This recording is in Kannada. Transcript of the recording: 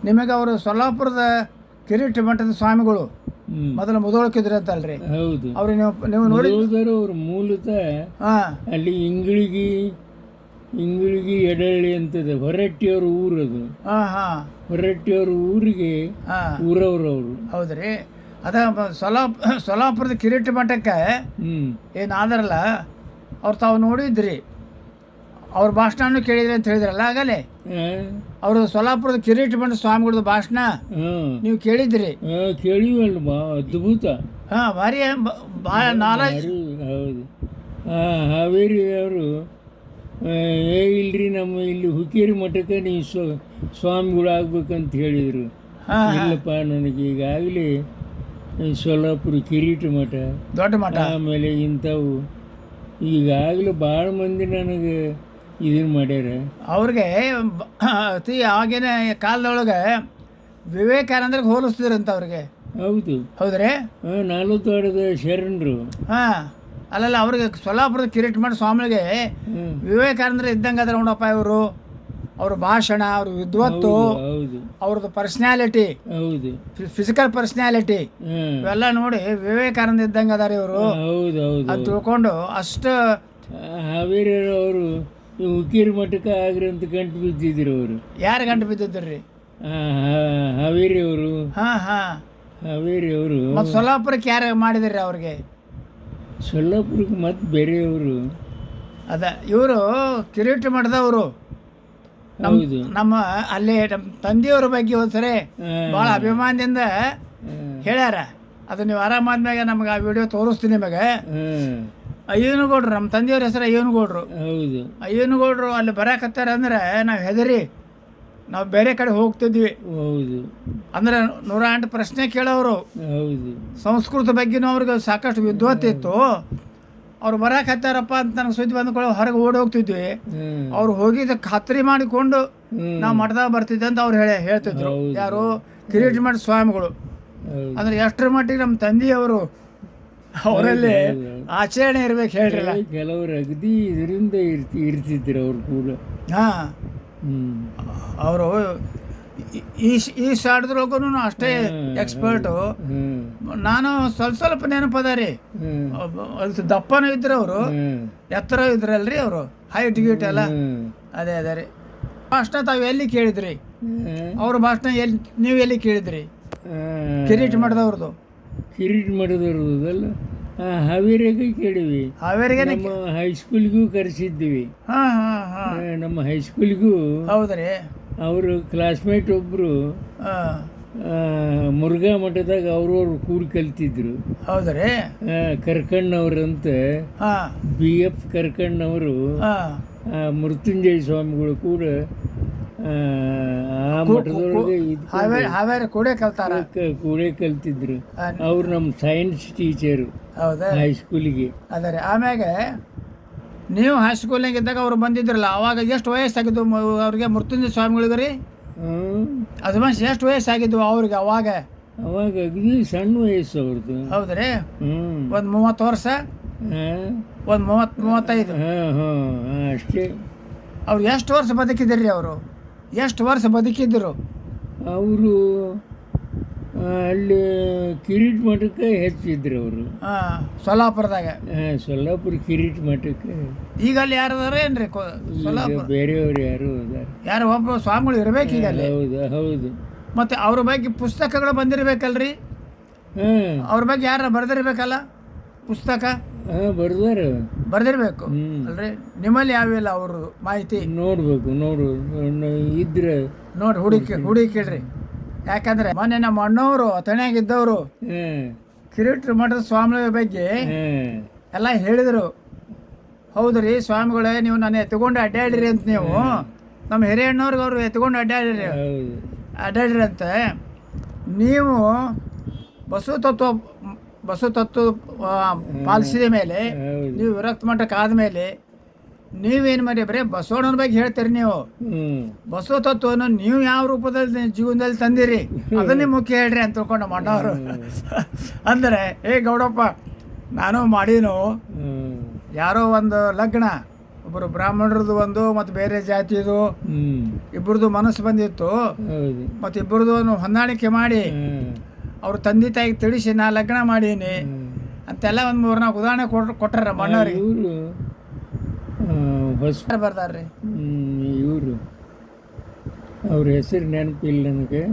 ನಿಮಗೆ ಅವರು ಸೊಲ್ಲಾಪುರದ ಕಿರೀಟ ಮಠದ ಸ್ವಾಮಿಗಳು ಮೊದಲು ಮುದೋಳಕಿದ್ರು ಅಂತಲ್ರಿ? ಹೌದು. ಅವ್ರಿಗೆ ನೀವು ನೋಡಿ ಅವರು ಮೂಲತಃ ಅಲ್ಲಿ ಇಂಗಳಿಗಿ ಎಡಳ್ಳಿ ಅಂತದೆ, ಹೊರಟ್ಟಿಯವ್ರ ಊರದು. ಹೊರಟ್ಟಿಯವ್ರ ಊರಿಗೆ ಊರವ್ರು ಅವರು. ಹೌದ್ರಿ. ಅದ ಸೊಲ್ಲಾಪುರದ ಕಿರೀಟ ಮಠಕ್ಕೆ ಏನಾದ್ರಲ್ಲ ಅವ್ರು ತಾವು ನೋಡಿದ್ರಿ, ಅವ್ರ ಭಾಷಣ ಕೇಳಿದ್ರಿ ಅಂತ ಹೇಳಿದ್ರಲ್ಲ ಆಗಲೇ. ಅವರು ಸೊಲ್ಲಾಪುರದ ಕಿರೀಟ ಮಠ ಸ್ವಾಮಿಗಳದ್ದು ಭಾಷಣ ನೀವು ಕೇಳಿದ್ರಿ? ಕೇಳಿವಲ್ಲ, ಅದ್ಭುತ. ಭಾರಿ ಭಾಳ ನಾಲೆಜ್. ಹೌದು. ಹಾವೇರಿ ಅವರು ಇಲ್ರಿ ನಮ್ಮ ಇಲ್ಲಿ ಹುಕ್ಕೇರಿ ಮಠಕ್ಕೆ ನೀವು ಸ್ವಾಮಿಗಳು ಆಗ್ಬೇಕಂತ ಹೇಳಿದರು. ಇಲ್ಲಪ್ಪ, ನನಗೆ ಈಗಾಗಲೇ ಸೊಲ್ಲಾಪುರ ಕಿರೀಟ ಮಠ, ದೊಡ್ಡ ಮಠ, ಆಮೇಲೆ ಇಂಥವು ಈಗಾಗಲೇ ಭಾಳ ಮಂದಿ ನನಗೆ ಇದನ್ನು ಮಾಡ್ಯಾರ. ಅವ್ರಿಗೆ ಅತಿ ಆಗಿನ ಕಾಲದೊಳಗೆ ವಿವೇಕಾನಂದರಿಗೆ ಹೋಲಿಸ್ತಿದ್ರಂತ ಅವ್ರಿಗೆ. ಹೌದು. ಹೌದ್ರಿ. 40 ವಾರದ ಶರಣರು. ಅಲ್ಲಲ್ಲ, ಅವ್ರಿಗೆ ಸೊಲ್ಲಾಪುರದ ಕಿರೀಟ ಮಠ ಸ್ವಾಮಿಗಳಿಗೆ ವಿವೇಕಾನಂದರು ಇದ್ದಂಗೆ ಅದ್ರ ನೋಡಪ್ಪ ಇವರು. ಅವ್ರ ಭಾಷಣ, ಅವ್ರ ವಿದ್ವತ್ತು, ಅವ್ರದ್ದು ಪರ್ಸನಾಲಿಟಿ, ಫಿಸಿಕಲ್ ಪರ್ಸನಾಲಿಟಿ ಇವೆಲ್ಲ ನೋಡಿ ವಿವೇಕಾನಂದ ಇದ್ದಂಗೆ ಅದಾರ ಇವರು ಅಂತ ತಿಳ್ಕೊಂಡು ಅಷ್ಟು ಹಾವೇರಿ ಅವರು ಹುಕ್ಕೇರಿ ಮಠಕ್ಕೆ ಆಗ್ರಿ ಅಂತ ಗಂಟು ಬಿದ್ದಿದ್ರು. ಅವರು ಯಾರು ಗಂಟು ಬಿದ್ದಿದ್ರಿ? ಹಾವೇರಿ ಅವರು. ಹಾವೇರಿ ಅವರು. ಮತ್ತು ಸೊಲ್ಲಾಪುರಕ್ಕೆ ಯಾರು ಮಾಡಿದ್ರಿ ಅವ್ರಿಗೆ? ಸೊಲ್ಲಾಪುರಕ್ಕೆ ಮತ್ತು ಬೇರೆಯವರು. ಅದ ಇವರು ಕಿರೀಟ ಮಠದವರು. ನಮ್ಮ ಅಲ್ಲಿ ನಮ್ಮ ತಂದೆಯವ್ರ ಬಗ್ಗೆ ಒಂದ್ಸರಿ ಭಾಳ ಅಭಿಮಾನದಿಂದ ಹೇಳ್ಯಾರ. ಅದು ನೀವು ಆರಾಮಾದ್ಮ್ಯಾಗ ನಮ್ಗೆ ಆ ವಿಡಿಯೋ ತೋರಿಸ್ತೀನಿ ನಿಮಗೆ. ಅಯ್ಯನಗೌಡ್ರು, ನಮ್ಮ ತಂದೆಯವ್ರ ಹೆಸರು ಅಯ್ಯನಗೌಡ್ರು. ಅಯ್ಯನಗೌಡ್ರು ಅಲ್ಲಿ ಬರಾಕತ್ತಾರ ಅಂದ್ರೆ ನಾವು ಹೆದರಿ ನಾವು ಬೇರೆ ಕಡೆ ಹೋಗ್ತಿದ್ವಿ. ಅಂದ್ರೆ 108 ಪ್ರಶ್ನೆ ಕೇಳೋರು. ಸಂಸ್ಕೃತ ಬಗ್ಗೆನೂ ಅವ್ರಿಗೆ ಸಾಕಷ್ಟು ವಿದ್ವತ್ತಿತ್ತು. ಅವ್ರು ಬರಾಕತ್ತಾರಪ್ಪ ಅಂತ ನನಗೆ ಸುದ್ದಿ ಬಂದ್ಕೊಳ್ಳೋ ಹೊರಗೆ ಓಡಿ ಹೋಗ್ತಿದ್ವಿ. ಅವ್ರು ಹೋಗಿದ್ದ ಖಾತ್ರಿ ಮಾಡಿಕೊಂಡು ನಾವು ಮಠದಾಗ ಬರ್ತಿದ್ದೆ ಅಂತ ಅವ್ರು ಹೇಳ್ತಿದ್ರು. ಯಾರು? ಕಿರೀಟ ಮಠ ಸ್ವಾಮಿಗಳು. ಅಂದ್ರೆ ಎಷ್ಟರ ಮಟ್ಟಿಗೆ ನಮ್ಮ ತಂದೆಯವರು ಅವರಲ್ಲಿ ಆಚರಣೆ ಇರ್ಬೇಕು ಹೇಳ್ರಲ್ಲ. ಕೆಲವರು ಅಗದಿ ಇದರಿಂದ ಇರ್ತಿದ್ರು ಅವ್ರು ಕೂಡ. ಅವರು ಈ ಶಾಡ್ದ್ರೊಳಗೂ ಅಷ್ಟೇ ಎಕ್ಸ್ಪರ್ಟು. ನಾನು ಸ್ವಲ್ಪ ನೆನಪದ ರೀ. ದಪ್ಪನೂ ಇದ್ರು ಅವರು, ಎತ್ತರ ಇದ್ರಲ್ರಿ ಅವರು, ಹೈಟ್ ಗೀಟ್ ಎಲ್ಲ. ಅದೇ ರೀ. ಭಾಷಣ ತಾವು ಎಲ್ಲಿ ಕೇಳಿದ್ರಿ? ಅವ್ರ ಭಾಷಣ ನೀವು ಎಲ್ಲಿ ಕೇಳಿದ್ರಿ? ಕಿರೀಟ ಮಠದವ್ರದ್ದು. ಕಿರೀಟ ಮಠದವ್ರದ್ದಲ್ಲ, ಹಾವೇರಿಗೆ ಕೇಳಿವಿ. ಹಾವೇರಿಗೆ ನಮ್ಮ ಹೈಸ್ಕೂಲ್ಗೂ ಕರೆಸಿದ್ವಿ. ನಮ್ಮ ಹೈಸ್ಕೂಲ್ಗೂ. ಹೌದ್ರಿ. ಅವರು ಕ್ಲಾಸ್ಮೇಟ್ ಒಬ್ಬರು ಮುರುಘಾ ಮಠದಾಗ ಅವ್ರವ್ರು ಕೂಡಿ ಕಲ್ತಿದ್ರು. ಹೌದ್ರಿ. ಕರ್ಕಣ್ಣವ್ರಂತ BF ಕರ್ಕಣ್ಣವರು ಮೃತ್ಯುಂಜಯ ಸ್ವಾಮಿಗಳು ಕೂಡ ಆ ಮಠದೊಳಗೆ ಹಾವೇರಿ ಕೂಡೇ ಕಲ್ತಿದ್ರು. ಅವ್ರು ನಮ್ಮ ಸೈನ್ಸ್ ಟೀಚರು ಹೈಸ್ಕೂಲಿಗೆ. ಅದೇ ಆಮ್ಯಾಗ ನೀವು ಹೈಸ್ಕೂಲ್ನಾಗ ಇದ್ದಾಗ ಅವ್ರು ಬಂದಿದ್ರಲ್ಲ, ಅವಾಗ ಎಷ್ಟು ವಯಸ್ಸಾಗಿದ್ದು ಅವ್ರಿಗೆ? ಮೃತ್ಯುಂಜಯ ಸ್ವಾಮಿಗಳಿಗೆ ರೀ ಅದ್ಮಾಸ್ ಎಷ್ಟು ವಯಸ್ಸಾಗಿದ್ವು ಅವ್ರಿಗೆ ಅವಾಗ? ಅಗದಿ ಸಣ್ಣ ವಯಸ್ಸು ಅವ್ರದ್ದು. ಹೌದ್ರಿ. ಒಂದು 30 ವರ್ಷ, ಒಂದು 30-35 ಅಷ್ಟೇ. ಅವ್ರು ಎಷ್ಟು ವರ್ಷ ಬದುಕಿದ್ರಿ? ಅವರು ಎಷ್ಟು ವರ್ಷ ಬದುಕಿದ್ರು? ಅವರು ಅಲ್ಲಿ ಕಿರೀಟ ಮಠಕ್ಕೆ ಹೆಚ್ಚಿದ್ರು ಅವರು. ಸೊಲ್ಲಾಪುರದಾಗ. ಸೊಲ್ಲಾಪುರ ಕಿರೀಟ ಮಠಕ್ಕೆ. ಈಗ ಅಲ್ಲಿ ಯಾರು ಅದಾರ ಏನ್ರಿ? ಬೇರೆಯವ್ರು ಯಾರು ಅದಾರ? ಯಾರು ಒಬ್ಬರು ಸ್ವಾಮಿಗಳು ಇರ್ಬೇಕು ಈಗ ಅಲ್ಲಿ. ಹೌದು. ಮತ್ತೆ ಅವ್ರ ಬಗ್ಗೆ ಪುಸ್ತಕಗಳು ಬಂದಿರ್ಬೇಕಲ್ರಿ? ಅವ್ರ ಬಗ್ಗೆ ಯಾರ ಬರ್ದಿರ್ಬೇಕಲ್ಲ ಪುಸ್ತಕ? ಬರ್ದಿರ್ಬೇಕು ಅಲ್ರಿ? ನಿಮ್ಮಲ್ಲಿ ಯಾವಿಲ್ಲ ಅವ್ರದ್ದು ಮಾಹಿತಿ? ನೋಡ್ಬೇಕು ಇದ್ರೆ ನೋಡಿ ಹುಡುಕಿಡ್ರಿ. ಯಾಕಂದ್ರೆ ಮೊನ್ನೆ ನಮ್ಮ ಅಣ್ಣವರು ತಣಿಯಾಗಿದ್ದವರು ಕಿರೀಟ ಮಠದ ಸ್ವಾಮಿಗಳ ಬಗ್ಗೆ ಎಲ್ಲ ಹೇಳಿದರು. ಹೌದ್ರಿ ಸ್ವಾಮಿಗಳೇ, ನೀವು ನಾನು ಎತ್ಕೊಂಡು ಅಡ್ಡಾಡಿರಿ ಅಂತ. ನೀವು ನಮ್ಮ ಹಿರಿಯಣ್ಣವ್ರಿಗೆ ಅವರು ಎತ್ಕೊಂಡು ಅಡ್ಡಾಡಿರಿ ಅಂತ. ನೀವು ಬಸವ ತತ್ವ ಪಾಲಿಸಿದ ಮೇಲೆ, ನೀವು ವಿರಕ್ತ ಮಠಕ್ಕೆ ಆದಮೇಲೆ ನೀವೇನು ಮಾಡಿ ಬರೀ ಬಸವಣ್ಣನ ಬಗ್ಗೆ ಹೇಳ್ತೀರಿ. ನೀವು ಬಸವ ತತ್ವವನ್ನು ನೀವು ಯಾವ ರೂಪದಲ್ಲಿ ಜೀವನದಲ್ಲಿ ತಂದಿರಿ ಅದನ್ನೇ ಮುಖ್ಯ ಹೇಳ್ರಿ ಅಂತ ತಿಳ್ಕೊಂಡು ಮಣ್ಣವರು. ಅಂದರೆ ಗೌಡಪ್ಪ, ನಾನು ಮಾಡೀನು ಯಾರೋ ಒಂದು ಲಗ್ನ ಒಬ್ಬರು ಬ್ರಾಹ್ಮಣರದು ಒಂದು ಮತ್ತು ಬೇರೆ ಜಾತಿದು ಹ್ಞೂ ಇಬ್ಬರದು ಮನಸ್ಸು ಬಂದಿತ್ತು. ಹೌದು. ಮತ್ತು ಇಬ್ಬರದು ಹೊಂದಾಣಿಕೆ ಮಾಡಿ ಅವ್ರ ತಂದೆ ತಾಯಿಗೆ ತಿಳಿಸಿ ನಾ ಲಗ್ನ ಮಾಡೀನಿ ಅಂತೆಲ್ಲ ಒಂದು 3-4 ಉದಾಹರಣೆ ಕೊಟ್ಟಾರ ಮಣ್ಣವ್ರಿಗೆ. ಇವರು ಹೊಸ ಬರ್ದಾರ್ರಿ. ಇವರು ಅವ್ರ ಹೆಸರು ನೆನಪಿಲ್ಲ ನನಗೆ.